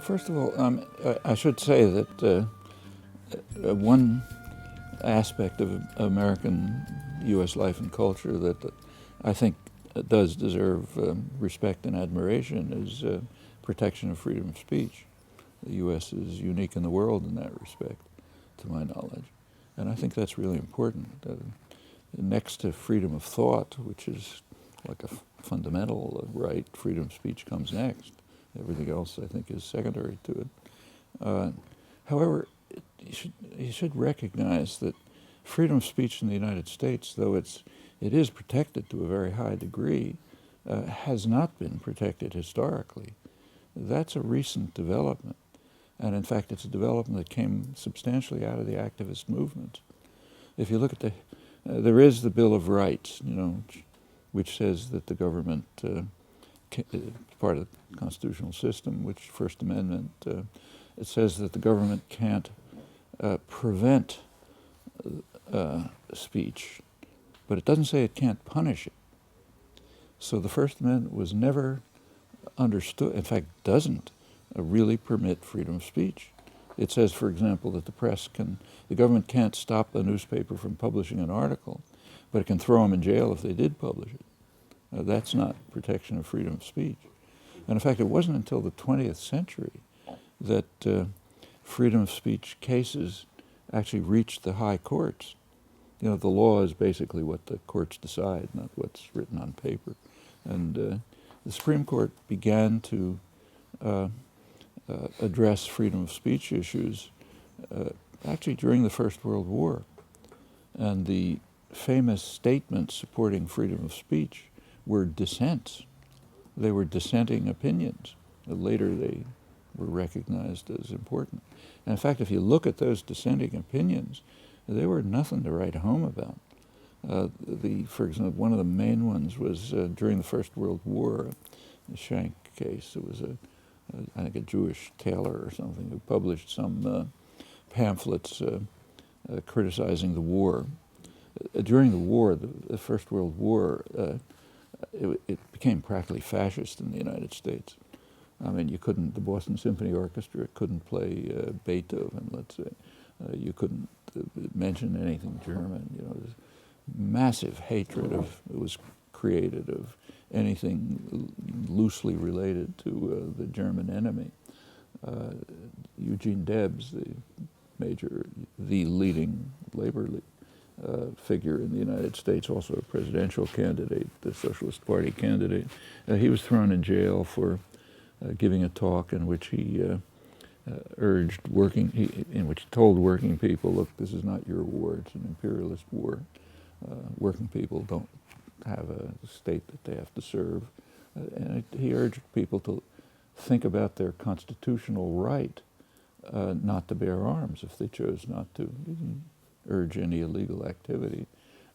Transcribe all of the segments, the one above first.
First of all, I should say that one aspect of American U.S. life and culture that I think does deserve respect and admiration is protection of freedom of speech. The U.S. is unique in the world in that respect, to my knowledge. And I think that's really important. Next to freedom of thought, which is like a fundamental right, freedom of speech comes next. Everything else, I think, is secondary to it. However, you should recognize that freedom of speech in the United States, though it is protected to a very high degree, has not been protected historically. That's a recent development. And in fact, it's a development that came substantially out of the activist movement. If you look at there is the Bill of Rights, which says that the government, part of the constitutional system, which First Amendment, it says that the government can't prevent speech, but it doesn't say it can't punish it. So the First Amendment was never understood, in fact, doesn't really permit freedom of speech. It says, for example, that the government can't stop a newspaper from publishing an article, but it can throw them in jail if they did publish it. That's not protection of freedom of speech. And in fact, it wasn't until the 20th century that freedom of speech cases actually reached the high courts. The law is basically what the courts decide, not what's written on paper. And the Supreme Court began to address freedom of speech issues actually during the First World War. And the famous statements supporting freedom of speech were dissents. They were dissenting opinions. Later they were recognized as important. And in fact, if you look at those dissenting opinions, they were nothing to write home about. For example, one of the main ones was during the First World War, the Shank case. It was I think a Jewish tailor or something who published some pamphlets criticizing the war. During the war, the First World War, it became practically fascist in the United States. I mean, the Boston Symphony Orchestra couldn't play Beethoven, let's say. You couldn't mention anything German. There's massive hatred was created of anything loosely related to the German enemy. Eugene Debs, the leading labor figure in the United States, also a presidential candidate, the Socialist Party candidate, he was thrown in jail for giving a talk in which he in which he told working people, look, this is not your war, it's an imperialist war. Working people don't have a state that they have to serve. And he urged people to think about their constitutional right not to bear arms if they chose not to. He didn't urge any illegal activity.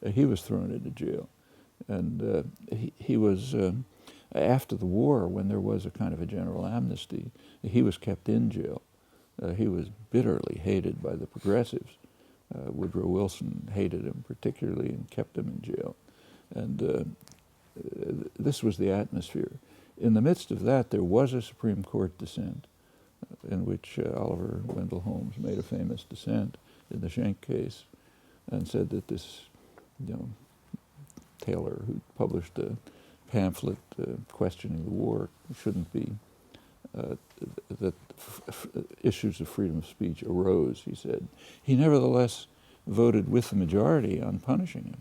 He was thrown into jail. And he was, after the war, when there was a kind of a general amnesty, he was kept in jail. He was bitterly hated by the progressives. Woodrow Wilson hated him particularly and kept him in jail. And this was the atmosphere. In the midst of that, there was a Supreme Court dissent in which Oliver Wendell Holmes made a famous dissent in the Schenck case and said that this tailor who published a pamphlet questioning the war shouldn't be, that issues of freedom of speech arose, he said. He nevertheless voted with the majority on punishing him.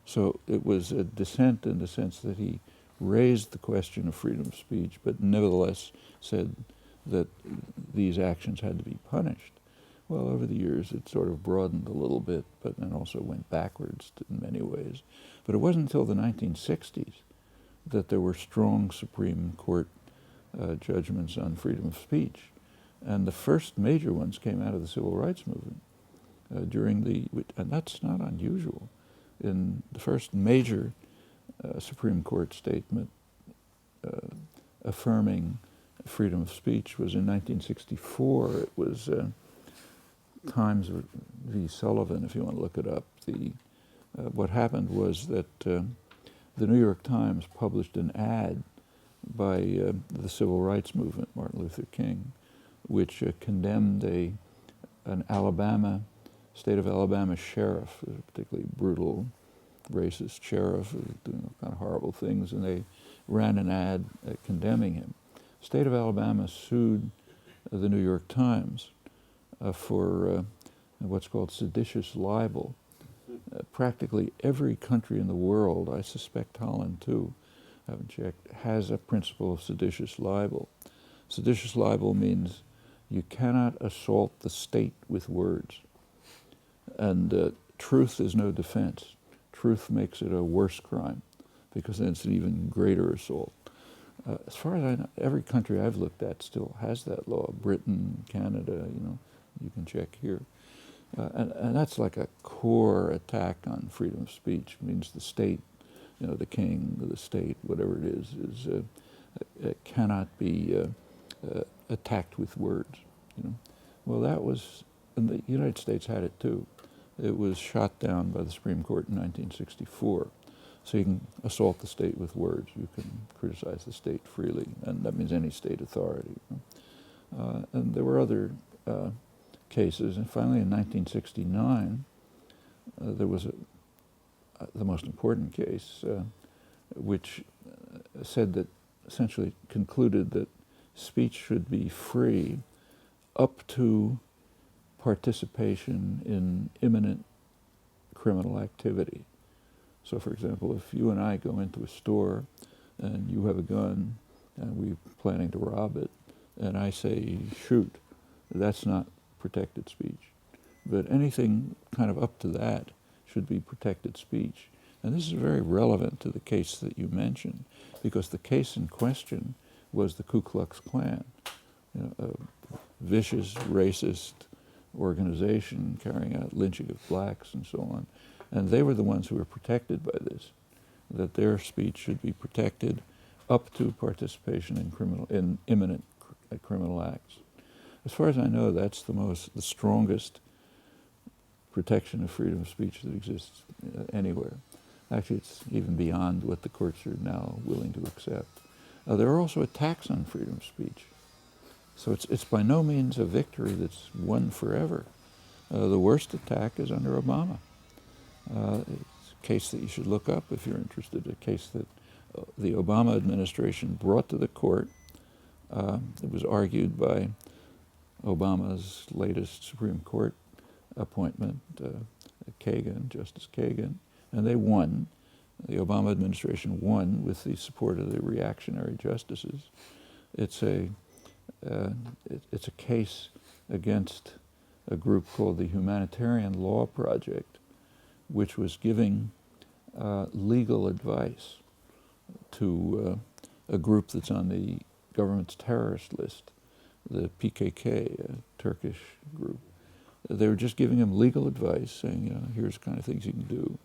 So it was a dissent in the sense that he raised the question of freedom of speech, but nevertheless said that these actions had to be punished. Well, over the years, it sort of broadened a little bit, but then also went backwards in many ways. But it wasn't until the 1960s that there were strong Supreme Court judgments on freedom of speech. And the first major ones came out of the Civil Rights Movement and that's not unusual. In the first major Supreme Court statement affirming freedom of speech was in 1964. It was Times v. Sullivan, if you want to look it up. What happened was that the New York Times published an ad by the civil rights movement, Martin Luther King, which condemned an state of Alabama sheriff, a particularly brutal, racist sheriff who was doing kind of horrible things, and they ran an ad condemning him. State of Alabama sued the New York Times for what's called seditious libel. Practically every country in the world, I suspect Holland too, I haven't checked, has a principle of seditious libel. Seditious libel means you cannot assault the state with words. And truth is no defense. Truth makes it a worse crime because then it's an even greater assault. As far as I know, every country I've looked at still has that law. Britain, Canada, you can check here. And that's like a core attack on freedom of speech. It means the state, the king, the state, whatever it is cannot be attacked with words. Well, that was, and the United States had it too. It was shot down by the Supreme Court in 1964. So you can assault the state with words. You can criticize the state freely, and that means any state authority. And there were other cases, and finally in 1969, there was the most important case, which said that, essentially concluded that speech should be free up to participation in imminent criminal activity. So, for example, if you and I go into a store and you have a gun and we're planning to rob it, and I say shoot, that's not protected speech. But anything kind of up to that should be protected speech. And this is very relevant to the case that you mentioned, because the case in question was the Ku Klux Klan, a vicious, racist organization carrying out lynching of blacks and so on. And they were the ones who were protected by this, that their speech should be protected up to participation in imminent criminal acts. As far as I know, that's the strongest protection of freedom of speech that exists anywhere. Actually, it's even beyond what the courts are now willing to accept. There are also attacks on freedom of speech. So it's by no means a victory that's won forever. The worst attack is under Obama. It's a case that you should look up if you're interested, a case that the Obama administration brought to the court. It was argued by Obama's latest Supreme Court appointment, Justice Kagan, and they won. The Obama administration won with the support of the reactionary justices. It's a case against a group called the Humanitarian Law Project, which was giving legal advice to a group that's on the government's terrorist list, the PKK, a Turkish group. They were just giving them legal advice, saying, here's the kind of things you can do.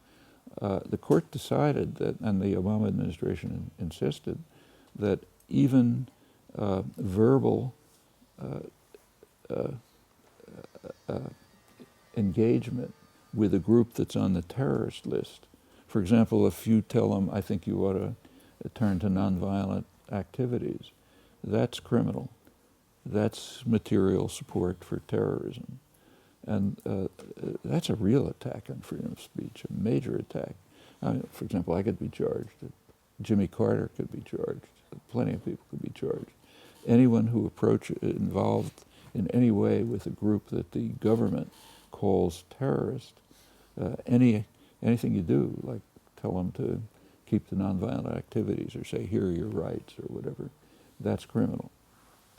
The court decided that, and the Obama administration insisted, that even verbal engagement with a group that's on the terrorist list. For example, if you tell them, I think you ought to turn to nonviolent activities, that's criminal. That's material support for terrorism. And that's a real attack on freedom of speech, a major attack. For example, I could be charged. Jimmy Carter could be charged. Plenty of people could be charged. Anyone who involved in any way with a group that the government calls terrorist, anything you do, like tell them to keep the nonviolent activities or say, here are your rights or whatever, that's criminal.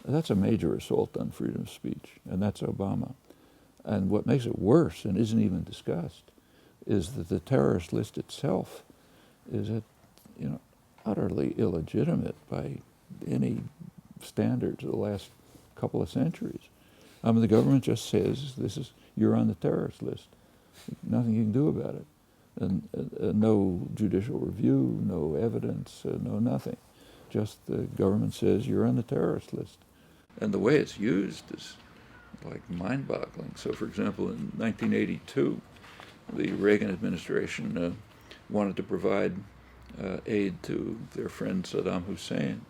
That's a major assault on freedom of speech, and that's Obama. And what makes it worse, and isn't even discussed, is that the terrorist list itself is utterly illegitimate by any standards of the last couple of centuries. The government just says, you're on the terrorist list. Nothing you can do about it. And no judicial review, no evidence, no nothing. Just the government says, you're on the terrorist list. And the way it's used is like mind-boggling. So, for example, in 1982, the Reagan administration wanted to provide aid to their friend Saddam Hussein.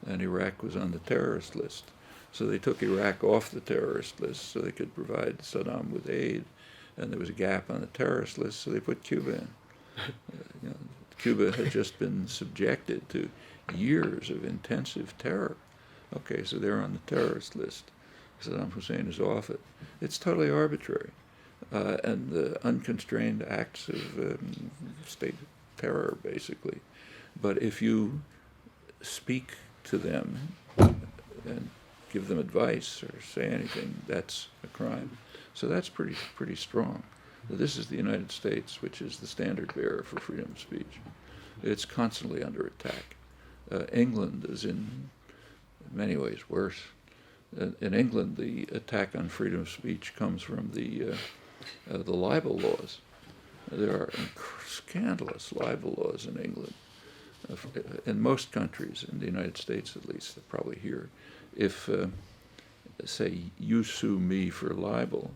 and Iraq was on the terrorist list. So they took Iraq off the terrorist list so they could provide Saddam with aid, and there was a gap on the terrorist list, so they put Cuba in. You know, Cuba had just been subjected to years of intensive terror. Okay, so they're on the terrorist list. Saddam Hussein is off it. It's totally arbitrary, and the unconstrained acts of state terror, basically. But if you speak to them and give them advice or say anything, that's a crime. So that's pretty strong. This is the United States, which is the standard bearer for freedom of speech. It's constantly under attack. England is in many ways worse. In England, the attack on freedom of speech comes from the libel laws. There are scandalous libel laws in England. In most countries, in the United States at least, probably here, if, say, you sue me for libel,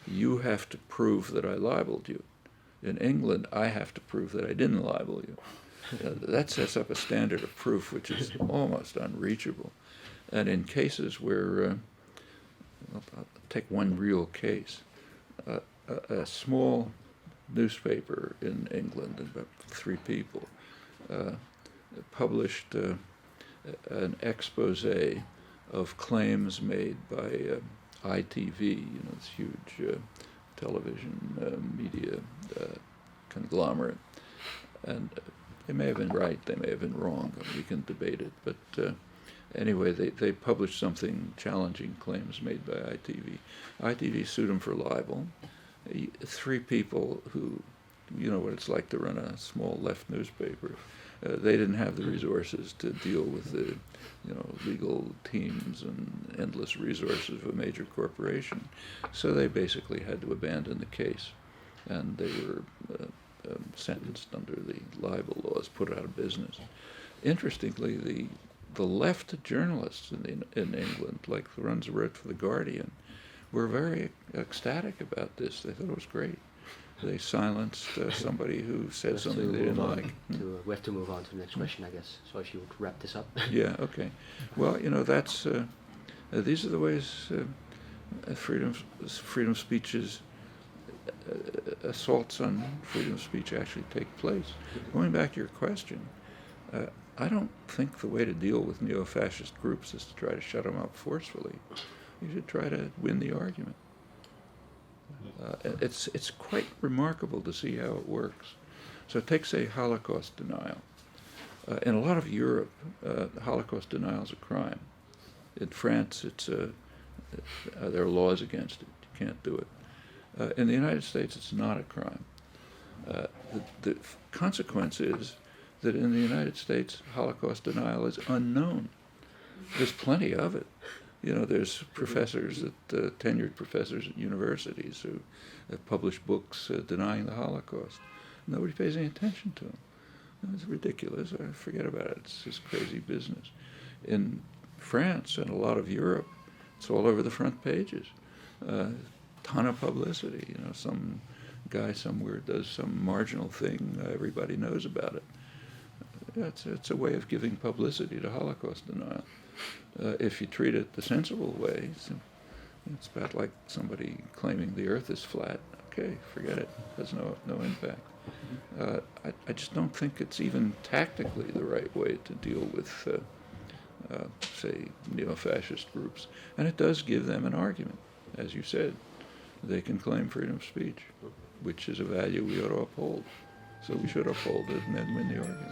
you have to prove that I libeled you. In England, I have to prove that I didn't libel you. That sets up a standard of proof which is almost unreachable. And in cases where, I'll take one real case, a small newspaper in England, about 3 people, published an expose of claims made by ITV, this huge television media conglomerate. And they may have been right, they may have been wrong, we can debate it, but anyway, they published something challenging claims made by ITV. ITV sued them for libel. 3 people who, you know what it's like to run a small left newspaper, they didn't have the resources to deal with the legal teams and endless resources of a major corporation. So they basically had to abandon the case, and they were sentenced under the libel laws, put out of business. Interestingly, the left journalists in England, like the ones who wrote for The Guardian, were very ecstatic about this. They thought it was great. They silenced somebody who said something they didn't like. We have to move on to the next question, I guess. So if you would wrap this up. Yeah, okay. Well, that's these are the ways freedom of speech's assaults on freedom of speech actually take place. Going back to your question, I don't think the way to deal with neo-fascist groups is to try to shut them up forcefully. You should try to win the argument. It's quite remarkable to see how it works. So take, say, Holocaust denial. In a lot of Europe, Holocaust denial is a crime. In France, there are laws against it. You can't do it. In the United States, it's not a crime. The consequence is that in the United States, Holocaust denial is unknown. There's plenty of it. There's professors, tenured professors at universities who have published books denying the Holocaust. Nobody pays any attention to them. It's ridiculous. Forget about it. It's just crazy business. In France and a lot of Europe, it's all over the front pages. Ton of publicity. Some guy somewhere does some marginal thing. Everybody knows about it. It's a way of giving publicity to Holocaust denial. If you treat it the sensible way, it's about like somebody claiming the Earth is flat. Okay, forget it. Has no impact. I just don't think it's even tactically the right way to deal with, say, neo-fascist groups. And it does give them an argument, as you said. They can claim freedom of speech, which is a value we ought to uphold. So we should uphold it and then win the argument.